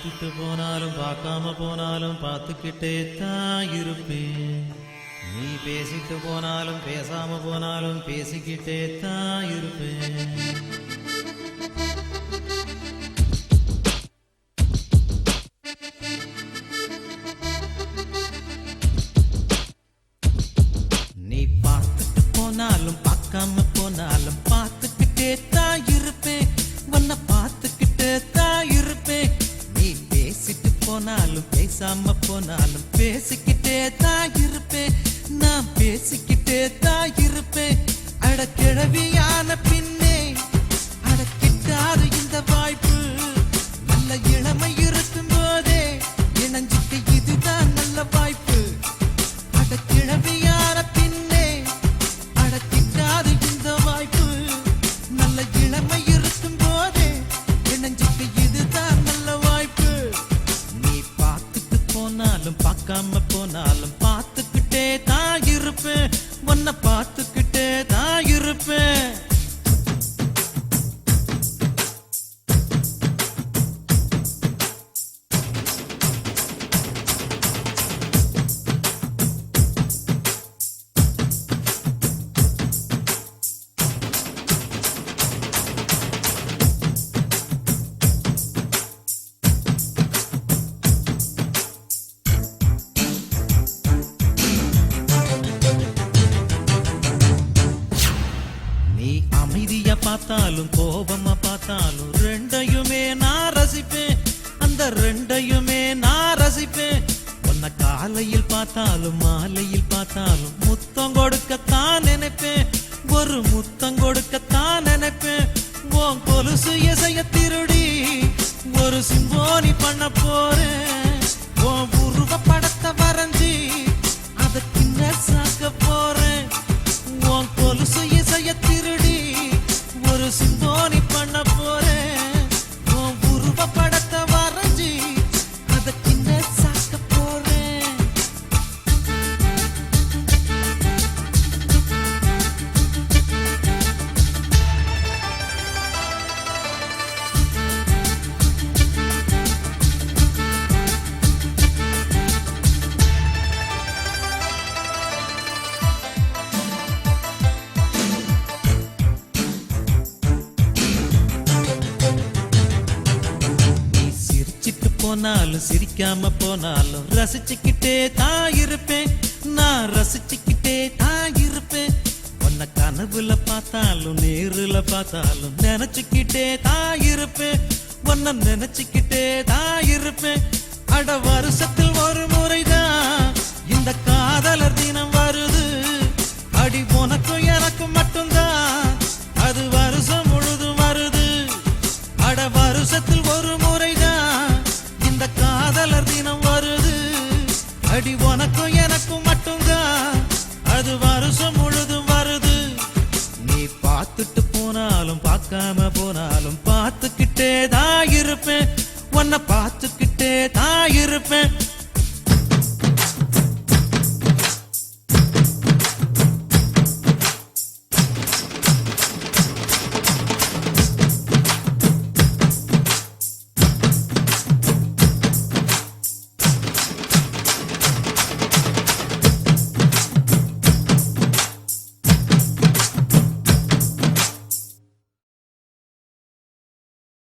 விட்டுட்டு போனாலும் பார்க்காம போனாலும் பார்த்துக்கிட்டே தான் இருப்பேன். நீ பேசிட்டு போனாலும் பேசாம போனாலும் பேசிக்கிட்டே தான் இருப்பேன். நீ பார்த்துட்டு போனாலும் பார்க்காம போனாலும் பார்த்துக்கிட்டே தான் இருப்பேன். உன்னை பார்த்துக்கிட்டே தான் இருப்பேன். நீ பேசிட்டு போனாலும் பேசாம போனாலும் பேசிக்கிட்டே தான் இருப்பேன். நான் பேசிக்கிட்டே தான் இருப்பேன். அட கிழவியான பின்னே அடக்கிட்டாரு இந்த வாய்ப்பு. நல்ல இளமை இருக்கும் போதே இணைஞ்சிட்டு இதுதான் நல்ல வாய்ப்பு. அட கிழவியான பின்னே அடக்கிட்டாரு இந்த வாய்ப்பு. நல்ல இளமை இருக்கும் போதே இணைஞ்சிட்டு இதுதான் நல்ல வாய்ப்பு. நீ பார்த்துட்டு போனாலும் பார்க்காம போனாலும் பார்த்துக்கிட்டே தான் இருப்பேன். உன்னை பார்த்துக்கிட்டே தான் இருப்பேன். பார்த்தாலும் கோபமா பார்த்தாலும் ரெண்டையுமே நான் ரசிப்பேன். அந்த ரெண்டையுமே நான் ரசிப்பேன். உன்னை காலையில் பார்த்தாலும் மாலையில் பார்த்தாலும் முத்தம் கொடுக்கத்தான் நினைப்பேன். ஒரு முத்தம் கொடுக்கத்தான் நினைப்பேன். உன் கொலுசு இசைய திருடி ஒரு சிம்போனி பண்ண போறேன். உன் உருவ படத்தை வரைஞ்சி அதை கிண்ண சாக்க போறேன். உன் கொலுசு இசைய திருடி ஒரு சிம்போனி பண்ண போறேன். உன் உருவ படத்தை வரைஞ்சி அதை கிண்ண சாக்க போறேன். போனாலும் சிரிக்காம போனாலும் ரசிச்சுக்கிட்டே தான் இருப்பேன். நான் ரசிச்சுக்கிட்டே தான் இருப்பேன். உன்னை கனவுல பார்த்தாலும் நேருல பார்த்தாலும் நினைச்சுக்கிட்டே தான் இருப்பேன். உன்னை நினைச்சுக்கிட்டே தான் இருப்பேன். அட வருஷத்தில் ஒரு முறைதான் இந்த காதலர் தினம் வருது. அடி உனக்கும் எனக்கும் மட்டும்தான் அது வருஷம் முழுதும் வருது. அட வருஷத்தில் ஒரு முறைதான் இந்த காதலர் தினம் வருது. அடி உனக்கும் எனக்கும் மட்டும்தான் அது வருஷம் முழுதும் வருது. நீ பார்த்துட்டு போனாலும் பார்க்காம போனாலும் பார்த்துக்கிட்டே தான் இருப்பேன். உன்னை பார்த்துக்கிட்டே தான் இருப்பேன்.